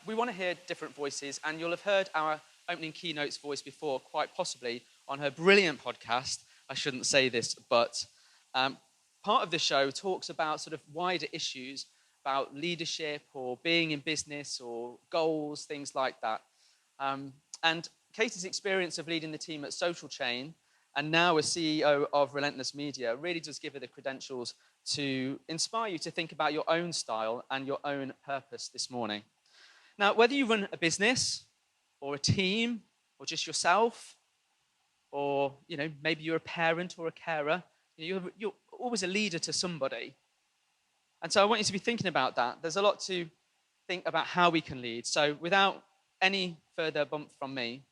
We want to hear different voices, and you'll have heard our opening keynotes voice before, quite possibly on her brilliant podcast. I shouldn't say this, but part of the show talks about sort of wider issues about leadership or being in business or goals, things like that. And Katie's experience of leading the team at Social Chain and now as CEO of Relentless Media really does give her the credentials to inspire you to think about your own style and your own purpose this morning. Now, whether you run a business or a team or just yourself, or maybe you're a parent or a carer, you're always a leader to somebody. And so I want you to be thinking about that. There's a lot to think about how we can lead. So without any further bump from me,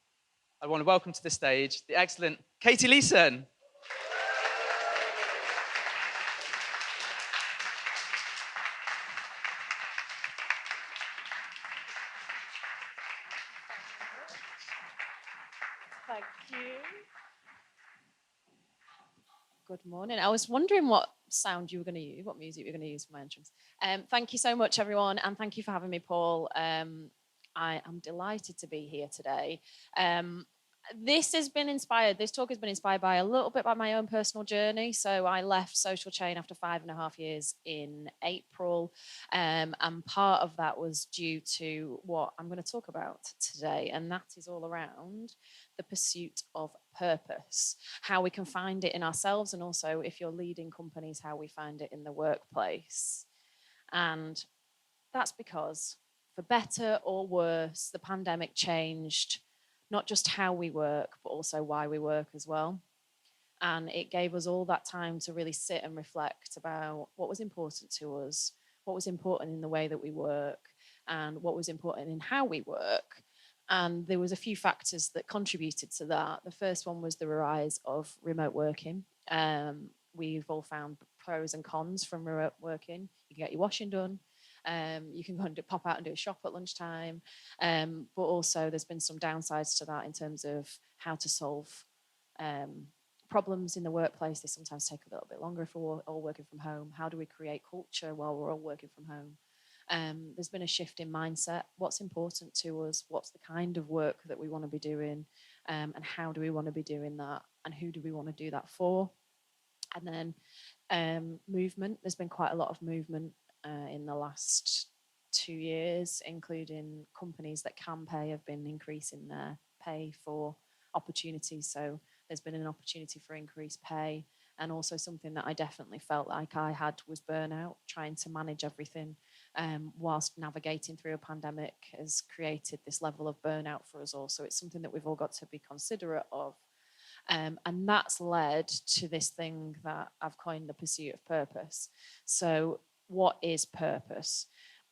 I want to welcome to the stage the excellent Katie Leeson. Thank you. Good morning. I was wondering what sound you were going to use, what music you were going to use for my entrance. Thank you so much, everyone, and thank you for having me, Paul. I am delighted to be here today. This talk has been inspired by a little bit by my own personal journey. So I left Social Chain after 5.5 years in April. And part of that was due to what I'm going to talk about today. And that is all around the pursuit of purpose, how we can find it in ourselves, and also if you're leading companies, how we find it in the workplace. And that's because, for better or worse, the pandemic changed not just how we work, but also why we work as well. And it gave us all that time to really sit and reflect about what was important to us, what was important in the way that we work, and what was important in how we work. And there was a few factors that contributed to that. The first one was the rise of remote working. We've all found pros and cons from remote working. You can get your washing done. You can go and pop out and do a shop at lunchtime. But also there's been some downsides to that in terms of how to solve problems in the workplace. They sometimes take a little bit longer if we're all working from home. How do we create culture while we're all working from home? There's been a shift in mindset. What's important to us? What's the kind of work that we want to be doing? And how do we want to be doing that? And who do we want to do that for? And then movement. There's been quite a lot of movement in the last 2 years, including companies that can pay have been increasing their pay for opportunities. So there's been an opportunity for increased pay. And also something that I definitely felt like I had was burnout. Trying to manage everything whilst navigating through a pandemic has created this level of burnout for us all. So it's something that we've all got to be considerate of. And that's led to this thing that I've coined the pursuit of purpose. So what is purpose?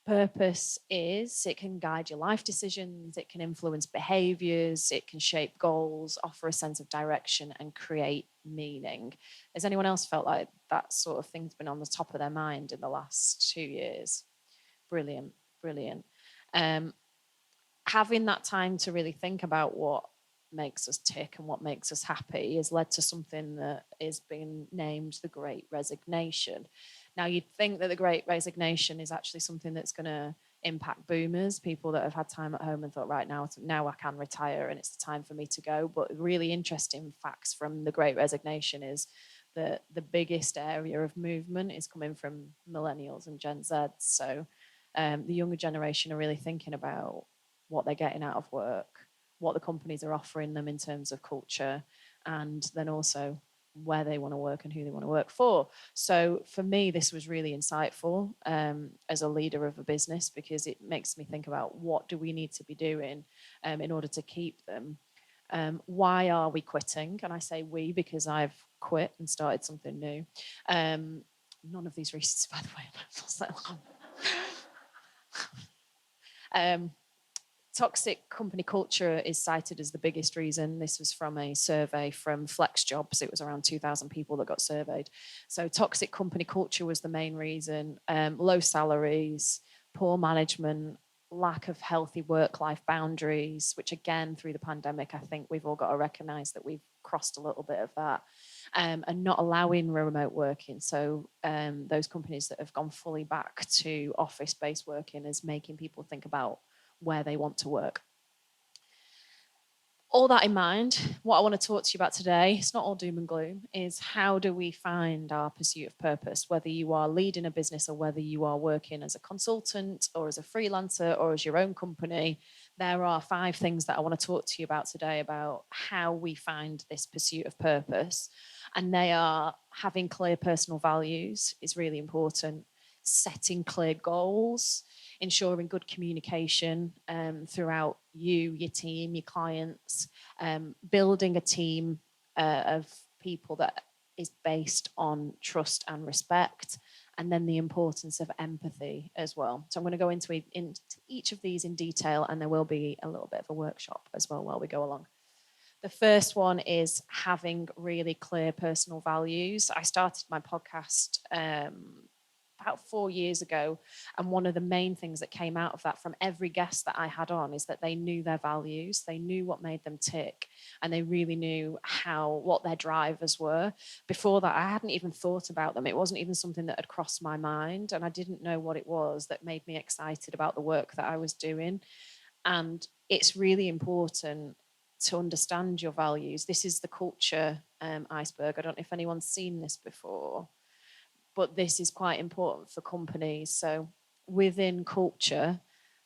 Purpose is, it can guide your life decisions, it can influence behaviors, it can shape goals, offer a sense of direction, and create meaning. Has anyone else felt like that sort of thing's been on the top of their mind in the last 2 years? Brilliant. Having that time to really think about what makes us tick and what makes us happy has led to something that is being named the Great Resignation. Now, you'd think that the Great Resignation is actually something that's going to impact boomers, people that have had time at home and thought, right, now I can retire and it's the time for me to go. But really interesting facts from the Great Resignation is that the biggest area of movement is coming from millennials and Gen Z. So the younger generation are really thinking about what they're getting out of work, what the companies are offering them in terms of culture, and then also where they want to work and who they want to work for. So for me, this was really insightful as a leader of a business, because it makes me think about what do we need to be doing in order to keep them. Why are we quitting? And I say we because I've quit and started something new. None of these reasons, by the way. Toxic company culture is cited as the biggest reason. This was from a survey from Flex Jobs. It was around 2,000 people that got surveyed. So toxic company culture was the main reason. Low salaries, poor management, lack of healthy work-life boundaries, which again, through the pandemic, I think we've all got to recognise that we've crossed a little bit of that. and not allowing remote working. So those companies that have gone fully back to office-based working is making people think about where they want to work. All that in mind, what I want to talk to you about today, it's not all doom and gloom, is how do we find our pursuit of purpose, whether you are leading a business or whether you are working as a consultant or as a freelancer or as your own company. There are 5 things that I want to talk to you about today about how we find this pursuit of purpose. And they are having clear personal values is really important, setting clear goals, ensuring good communication throughout you, your team, your clients, building a team of people that is based on trust and respect, and then the importance of empathy as well. So I'm going to go into each of these in detail, and there will be a little bit of a workshop as well while we go along. The first one is having really clear personal values. I started my podcast about 4 years ago, and one of the main things that came out of that from every guest that I had on is that they knew their values, they knew what made them tick, and they really knew what their drivers were. Before that, I hadn't even thought about them. It wasn't even something that had crossed my mind, and I didn't know what it was that made me excited about the work that I was doing. And it's really important to understand your values. This is the culture iceberg. I don't know if anyone's seen this before, but this is quite important for companies. So within culture,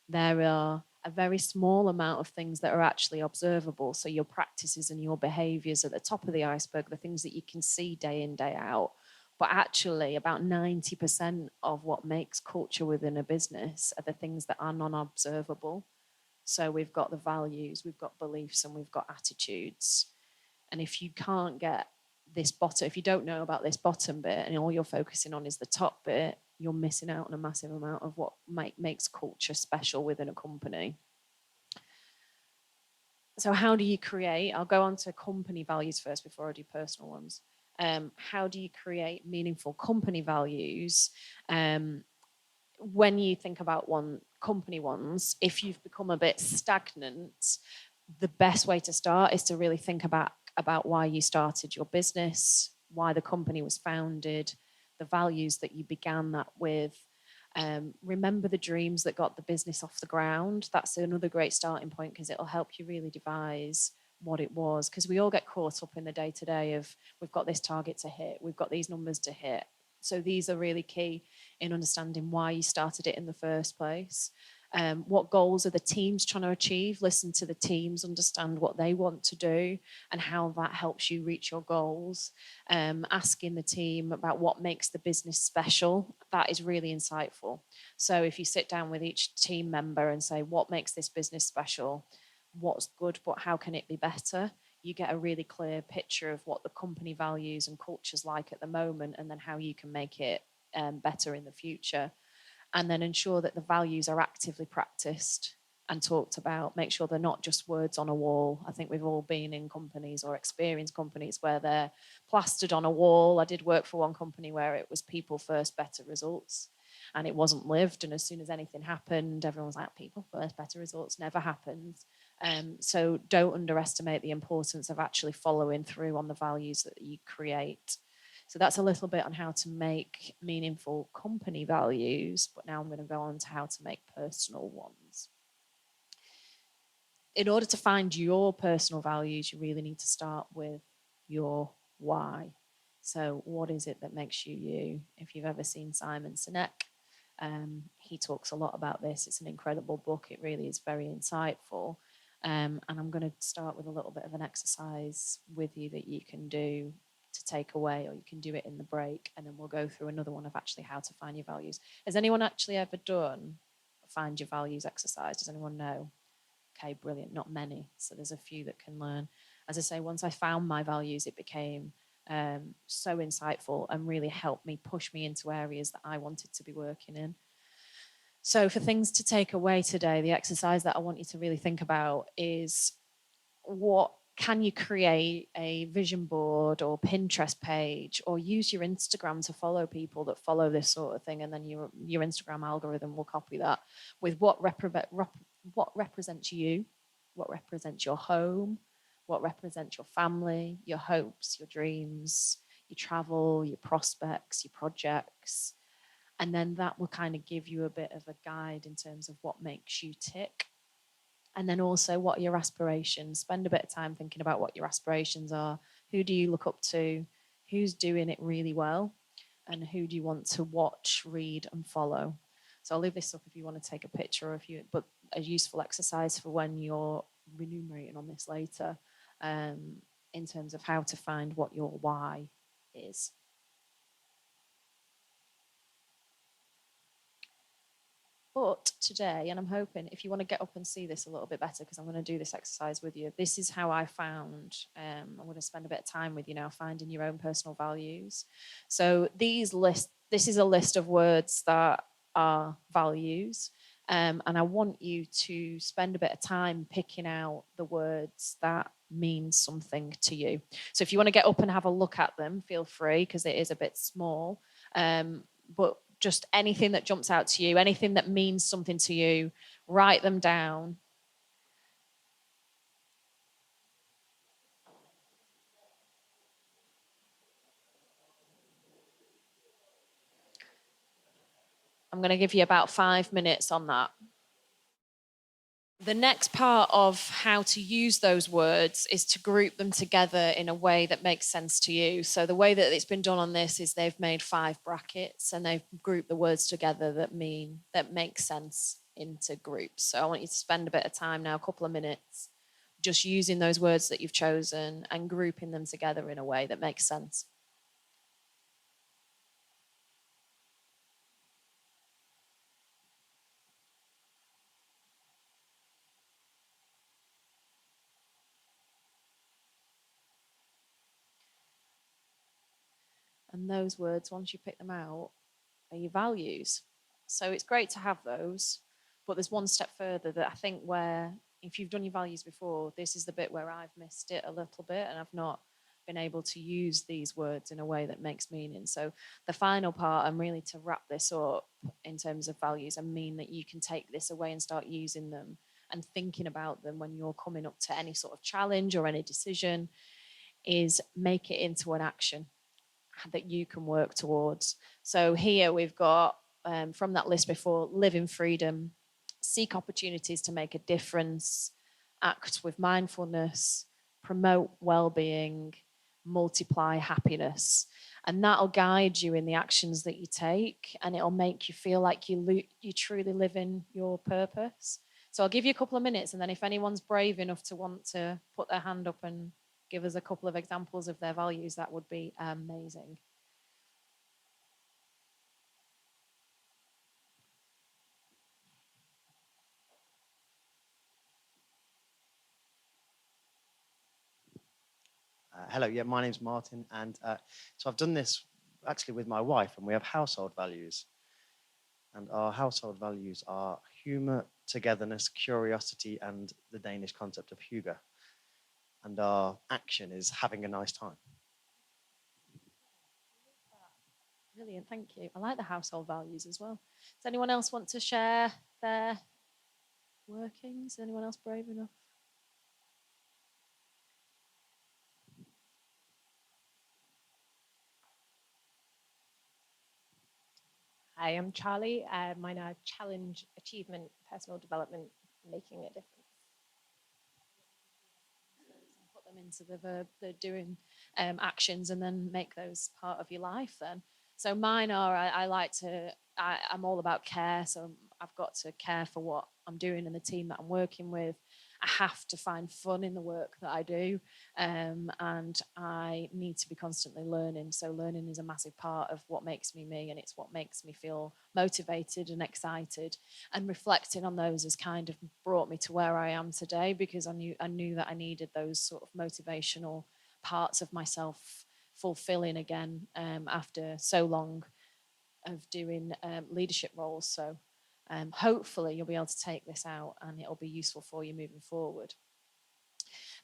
there are a very small amount of things that are actually observable. So your practices and your behaviors at the top of the iceberg, the things that you can see day in, day out. But actually, about 90% of what makes culture within a business are the things that are non-observable. So we've got the values, we've got beliefs, and we've got attitudes. And if you can't get this bottom, if you don't know about this bottom bit and all you're focusing on is the top bit, you're missing out on a massive amount of what makes culture special within a company. So how do you create, I'll go on to company values first before I do personal ones. How do you create meaningful company values? When you think about company ones, if you've become a bit stagnant, the best way to start is to really think about why you started your business, why the company was founded, the values that you began that with. Remember the dreams that got the business off the ground. That's another great starting point because it'll help you really devise what it was. Because we all get caught up in the day-to-day of we've got this target to hit, we've got these numbers to hit. So these are really key in understanding why you started it in the first place. What goals are the teams trying to achieve? Listen to the teams, understand what they want to do and how that helps you reach your goals. Asking the team about what makes the business special, that is really insightful. So if you sit down with each team member and say, what makes this business special? What's good, but how can it be better? You get a really clear picture of what the company values and culture's like at the moment, and then how you can make it better in the future. And then ensure that the values are actively practiced and talked about. Make sure they're not just words on a wall. I think we've all been in companies or experienced companies where they're plastered on a wall. I did work for one company where it was people first, better results. And it wasn't lived. And as soon as anything happened, everyone was like, people first, better results never happens. So don't underestimate the importance of actually following through on the values that you create. So that's a little bit on how to make meaningful company values, but now I'm going to go on to how to make personal ones. In order to find your personal values, you really need to start with your why. So what is it that makes you you? If you've ever seen Simon Sinek, he talks a lot about this. It's an incredible book. It really is very insightful. And I'm going to start with a little bit of an exercise with you that you can do to take away, or you can do it in the break, and then we'll go through another one of actually how to find your values. Has anyone actually ever done a find your values exercise? Does anyone know? Okay, brilliant. Not many. So there's a few that can learn. As I say, once I found my values, it became so insightful and really helped me push me into areas that I wanted to be working in. So for things to take away today, the exercise that I want you to really think about is what can you create a vision board or Pinterest page, or use your Instagram to follow people that follow this sort of thing, and then your Instagram algorithm will copy that with what represents you, what represents your home, what represents your family, your hopes, your dreams, your travel, your prospects, your projects. And then that will kind of give you a bit of a guide in terms of what makes you tick. And then also, what are your aspirations? Spend a bit of time thinking about what your aspirations are. Who do you look up to? Who's doing it really well? And who do you want to watch, read, and follow? So I'll leave this up if you want to take a picture, or if you, but a useful exercise for when you're remunerating on this later, in terms of how to find what your why is. But today, and I'm hoping if you want to get up and see this a little bit better, because I'm going to do this exercise with you, this is how I found, I'm going to spend a bit of time with you now, finding your own personal values. So this is a list of words that are values. And I want you to spend a bit of time picking out the words that mean something to you. So if you want to get up and have a look at them, feel free, because it is a bit small. But just anything that jumps out to you, anything that means something to you, write them down. I'm going to give you about 5 minutes on that. The next part of how to use those words is to group them together in a way that makes sense to you. So the way that it's been done on this is they've made 5 brackets and they've grouped the words together that make sense into groups. So I want you to spend a bit of time now, a couple of minutes, just using those words that you've chosen and grouping them together in a way that makes sense. And those words, once you pick them out, are your values. So it's great to have those, but there's one step further that I think where, if you've done your values before, this is the bit where I've missed it a little bit and I've not been able to use these words in a way that makes meaning. So the final part, and really to wrap this up in terms of values, and mean that you can take this away and start using them and thinking about them when you're coming up to any sort of challenge or any decision, is make it into an action that you can work towards. So here we've got, from that list before, live in freedom, seek opportunities to make a difference, act with mindfulness, promote well-being, multiply happiness. And that'll guide you in the actions that you take, and it'll make you feel like you truly live in your purpose. So I'll give you a couple of minutes, and then if anyone's brave enough to want to put their hand up and give us a couple of examples of their values, that would be amazing. Hello, yeah, my name's Martin, and so I've done this actually with my wife, and we have household values. And our household values are humour, togetherness, curiosity, and the Danish concept of hygge. And our action is having a nice time. Brilliant, thank you. I like the household values as well. Does anyone else want to share their workings? Anyone else brave enough? Hi, I'm Charlie. Mine are challenge, achievement, personal development, making a difference. Put them into the verb, the doing actions, and then make those part of your life then. So mine are, I'm all about care. So I've got to care for what I'm doing and the team that I'm working with. I have to find fun in the work that I do. And I need to be constantly learning. So learning is a massive part of what makes me me, and it's what makes me feel motivated and excited. And reflecting on those has kind of brought me to where I am today, because I knew that I needed those sort of motivational parts of myself fulfilling again, after so long of doing leadership roles. So hopefully you'll be able to take this out and it'll be useful for you moving forward.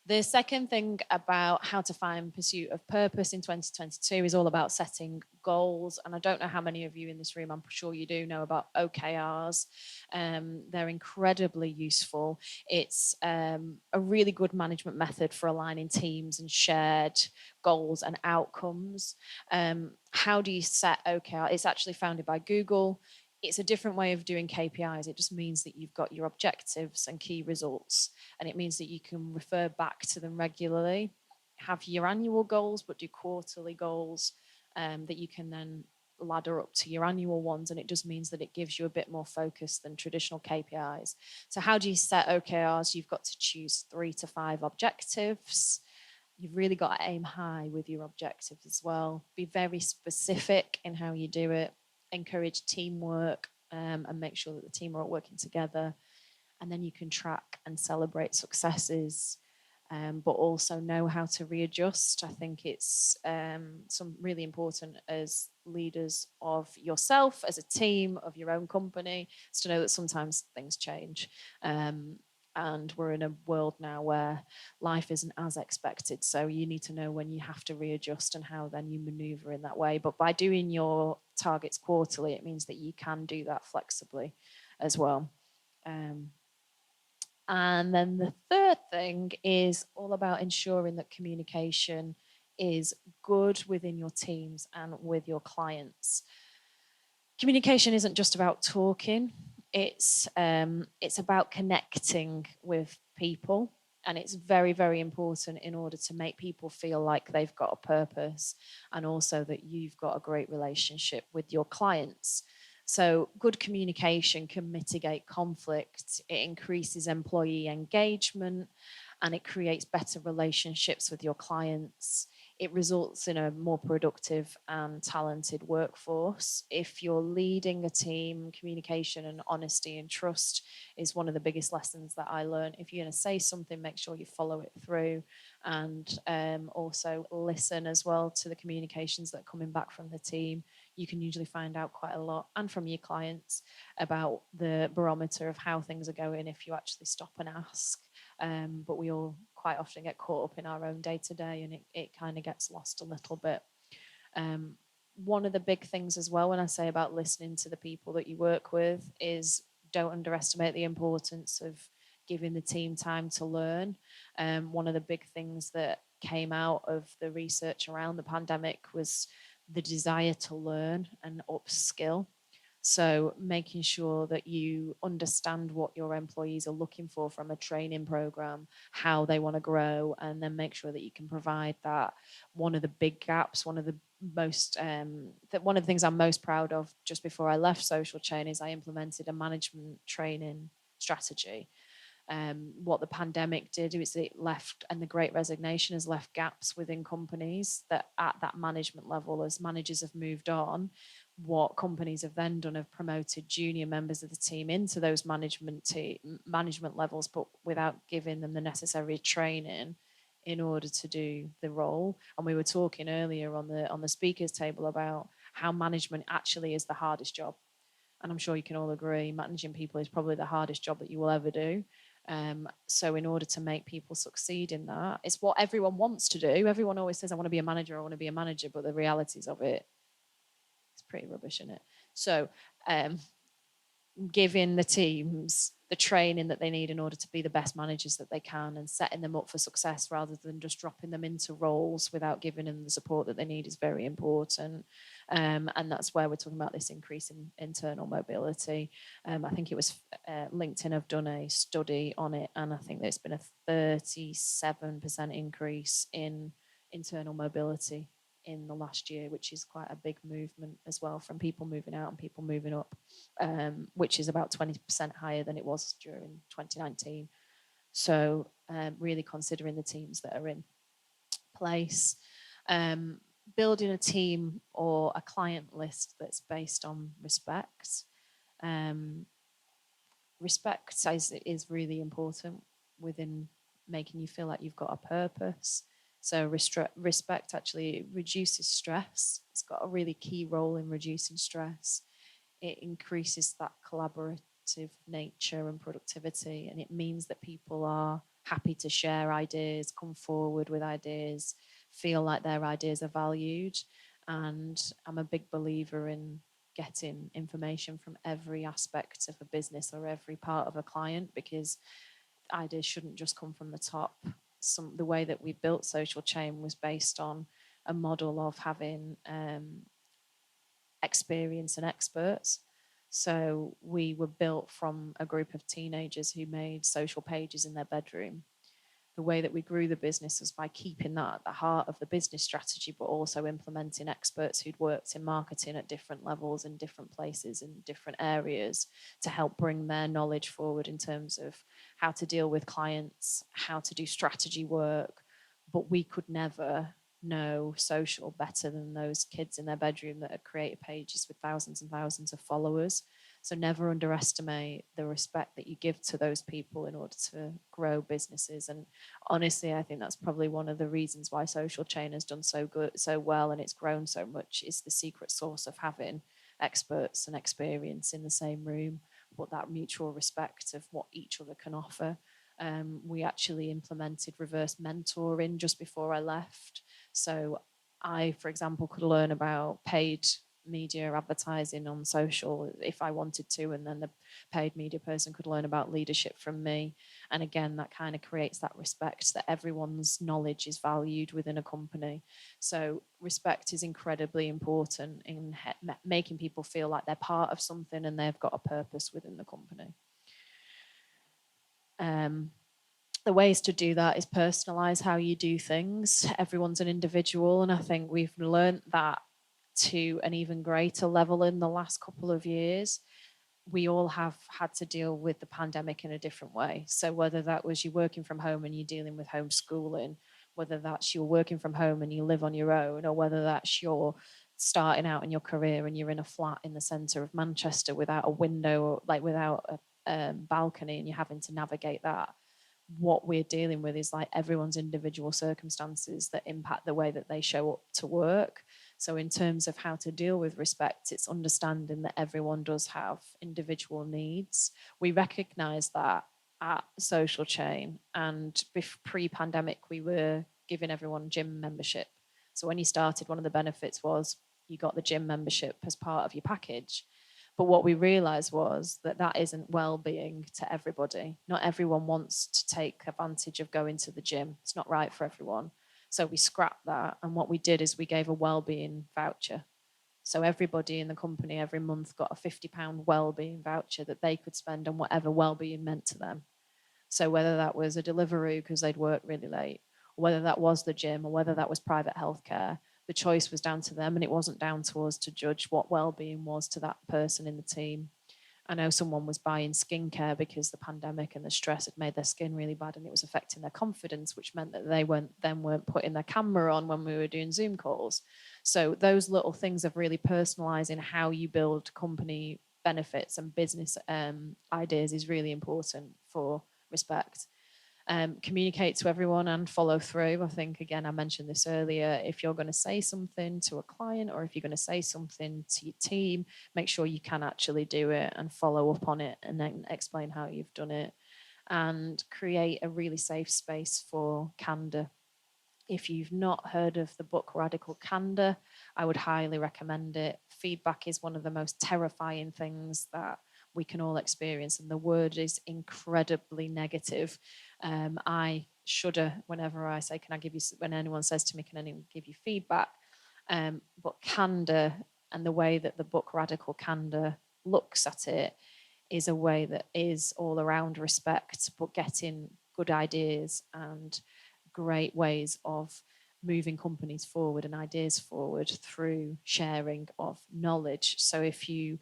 The second thing about how to find pursuit of purpose in 2022 is all about setting goals. And I don't know how many of you in this room, I'm sure you do know about OKRs. They're incredibly useful. It's a really good management method for aligning teams and shared goals and outcomes. How do you set OKR? It's actually founded by Google. It's a different way of doing KPIs. It just means that you've got your objectives and key results, and it means that you can refer back to them regularly, have your annual goals, but do quarterly goals that you can then ladder up to your annual ones. And it just means that it gives you a bit more focus than traditional KPIs. So how do you set OKRs? You've got to choose 3 to 5 objectives. You've really got to aim high with your objectives as well. Be very specific in how you do it. Encourage teamwork and make sure that the team are all working together. And then you can track and celebrate successes, but also know how to readjust. I think it's some really important as leaders of yourself, as a team, of your own company, is to know that sometimes things change. And we're in a world now where life isn't as expected. So you need to know when you have to readjust and how then you maneuver in that way. But by doing your targets quarterly, it means that you can do that flexibly as well. And then the third thing is all about ensuring that communication is good within your teams and with your clients. Communication isn't just about talking. It's about connecting with people, and it's very, very important in order to make people feel like they've got a purpose, and also that you've got a great relationship with your clients. So good communication can mitigate conflict, it increases employee engagement, and it creates better relationships with your clients. It results in a more productive and talented workforce. If you're leading a team, communication and honesty and trust is one of the biggest lessons that I learned. If you're going to say something, make sure you follow it through, and also listen as well to the communications that are coming back from the team. You can usually find out quite a lot, and from your clients, about the barometer of how things are going if you actually stop and ask. But we all quite often get caught up in our own day to day, and it kind of gets lost a little bit. One of the big things as well when I say about listening to the people that you work with is don't underestimate the importance of giving the team time to learn. One of the big things that came out of the research around the pandemic was the desire to learn and upskill. So making sure that you understand what your employees are looking for from a training program, how they want to grow, and then make sure that you can provide that. One of the big gaps, one of the things I'm most proud of just before I left Social Chain is I implemented a management training strategy. What the pandemic did is it left, and the Great Resignation has left gaps within companies that at that management level, as managers have moved on, what companies have then done have promoted junior members of the team into those management levels, but without giving them the necessary training in order to do the role. And we were talking earlier on the speakers table about how management actually is the hardest job. And I'm sure you can all agree, managing people is probably the hardest job that you will ever do. So in order to make people succeed in that, it's what everyone wants to do. Everyone always says, I want to be a manager, I want to be a manager, but the realities of it, it's pretty rubbish, isn't it? So giving the teams the training that they need in order to be the best managers that they can, and setting them up for success rather than just dropping them into roles without giving them the support that they need is very important. And that's where we're talking about this increase in internal mobility. I think it was LinkedIn have done a study on it, and I think there's been a 37% increase in internal mobility in the last year, which is quite a big movement as well, from people moving out and people moving up, which is about 20% higher than it was during 2019. So really considering the teams that are in place, building a team or a client list that's based on respect. Respect is really important within making you feel like you've got a purpose. So respect actually reduces stress. It's got a really key role in reducing stress. It increases that collaborative nature and productivity, and it means that people are happy to share ideas, come forward with ideas, feel like their ideas are valued. And I'm a big believer in getting information from every aspect of a business or every part of a client, because ideas shouldn't just come from the top. The way that we built Social Chain was based on a model of having experience and experts. So we were built from a group of teenagers who made social pages in their bedroom. The way that we grew the business was by keeping that at the heart of the business strategy, but also implementing experts who'd worked in marketing at different levels in different places in different areas to help bring their knowledge forward in terms of how to deal with clients, how to do strategy work. But we could never know social better than those kids in their bedroom that had created pages with thousands and thousands of followers. So never underestimate the respect that you give to those people in order to grow businesses. And honestly, I think that's probably one of the reasons why Social Chain has done so well, and it's grown so much, is the secret sauce of having experts and experience in the same room, but that mutual respect of what each other can offer. We actually implemented reverse mentoring just before I left. So I, for example, could learn about paid media advertising on social if I wanted to, and then the paid media person could learn about leadership from me. And again, that kind of creates that respect that everyone's knowledge is valued within a company. So respect is incredibly important in making people feel like they're part of something and they've got a purpose within the company. The ways to do that is personalize how you do things. Everyone's an individual, and I think we've learned that to an even greater level in the last couple of years. We all have had to deal with the pandemic in a different way. So whether that was you working from home and you're dealing with homeschooling, whether that's you're working from home and you live on your own, or whether that's you're starting out in your career and you're in a flat in the centre of Manchester without a window, like without a balcony, and you're having to navigate that. What we're dealing with is like everyone's individual circumstances that impact the way that they show up to work. So in terms of how to deal with respect, it's understanding that everyone does have individual needs. We recognise that at Social Chain, and pre-pandemic we were giving everyone gym membership. So when you started, one of the benefits was you got the gym membership as part of your package. But what we realised was that that isn't well-being to everybody. Not everyone wants to take advantage of going to the gym. It's not right for everyone. So we scrapped that. And what we did is we gave a well-being voucher. So everybody in the company every month got a £50 well-being voucher that they could spend on whatever well-being meant to them. So whether that was a delivery because they'd worked really late, or whether that was the gym, or whether that was private healthcare, the choice was down to them, and it wasn't down to us to judge what well-being was to that person in the team. I know someone was buying skincare because the pandemic and the stress had made their skin really bad and it was affecting their confidence, which meant that they weren't putting their camera on when we were doing Zoom calls. So those little things of really personalizing how you build company benefits and business ideas is really important for respect. Communicate to everyone and follow through. I think, again, I mentioned this earlier, if you're going to say something to a client or if you're going to say something to your team, make sure you can actually do it and follow up on it and then explain how you've done it, and create a really safe space for candor. If you've not heard of the book Radical Candor, I would highly recommend it. Feedback is one of the most terrifying things that we can all experience, and the word is incredibly negative. I shudder whenever I say, "Can I give you?" When anyone says to me, "Can anyone give you feedback?" But candor, and the way that the book Radical Candor looks at it, is a way that is all around respect, but getting good ideas and great ways of moving companies forward and ideas forward through sharing of knowledge. So if you've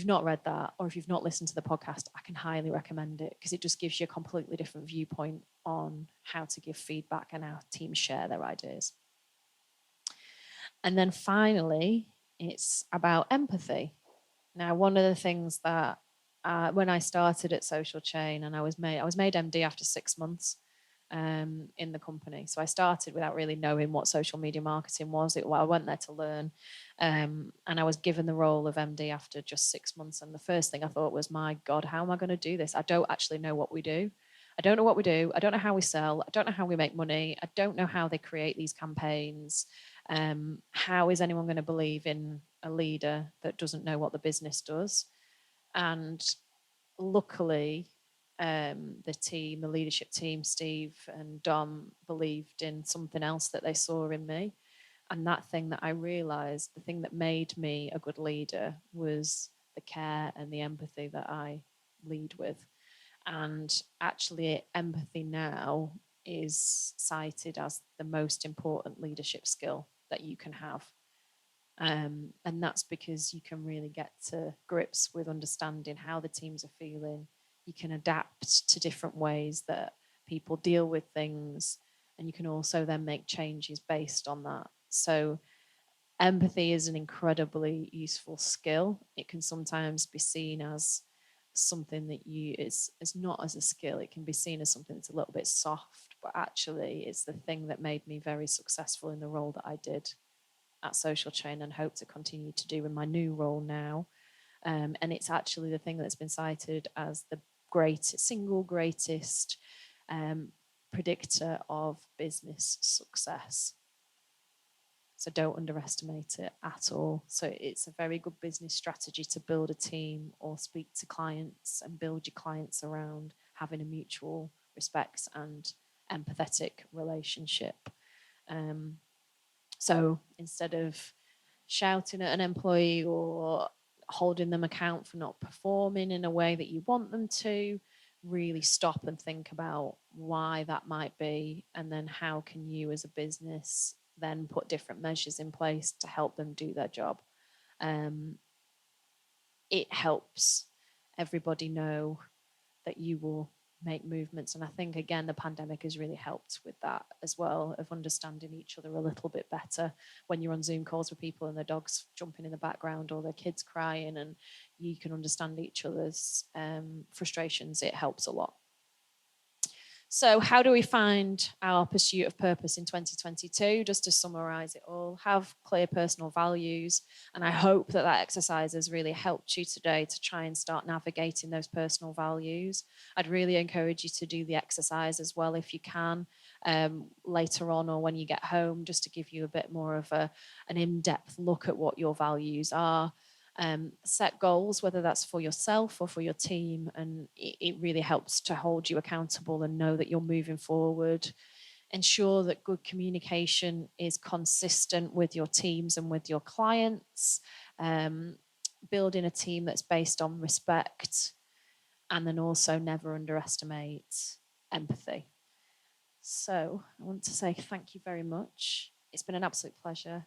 not read that, or if you've not listened to the podcast, I can highly recommend it, because it just gives you a completely different viewpoint on how to give feedback and how teams share their ideas. And then finally, it's about empathy. Now, one of the things that when I started at Social Chain, and I was made MD after 6 months in the company. So I started without really knowing what social media marketing was. I went there to learn, and I was given the role of MD after just 6 months. And the first thing I thought was, my God, how am I going to do this? I don't actually know what we do. I don't know what we do. I don't know how we sell. I don't know how we make money. I don't know how they create these campaigns. How is anyone going to believe in a leader that doesn't know what the business does? And luckily, the leadership team, Steve and Dom, believed in something else that they saw in me. And that thing that I realized, the thing that made me a good leader was the care and the empathy that I lead with. And actually, empathy now is cited as the most important leadership skill that you can have. And that's because you can really get to grips with understanding how the teams are feeling. You can adapt to different ways that people deal with things, and you can also then make changes based on that. So, empathy is an incredibly useful skill. It can sometimes be seen as something that is not as a skill. It can be seen as something that's a little bit soft, but actually, it's the thing that made me very successful in the role that I did at Social Chain and hope to continue to do in my new role now. And it's actually the thing that's been cited as the single greatest predictor of business success. So don't underestimate it at all. So it's a very good business strategy to build a team or speak to clients and build your clients around having a mutual respect and empathetic relationship. So instead of shouting at an employee or holding them account for not performing in a way that you want them to, really stop and think about why that might be, and then how can you as a business then put different measures in place to help them do their job. It helps everybody know that you will make movements. And I think, again, the pandemic has really helped with that as well, of understanding each other a little bit better. When you're on Zoom calls with people and their dog's jumping in the background or their kids crying and you can understand each other's frustrations, it helps a lot. So, how do we find our pursuit of purpose in 2022? Just to summarize it all, have clear personal values. And I hope that that exercise has really helped you today to try and start navigating those personal values. I'd really encourage you to do the exercise as well if you can later on or when you get home, just to give you a bit more of an in-depth look at what your values are. Set goals, whether that's for yourself or for your team, and it really helps to hold you accountable and know that you're moving forward. Ensure that good communication is consistent with your teams and with your clients. Building a team that's based on respect, and then also never underestimate empathy. So I want to say thank you very much. It's been an absolute pleasure.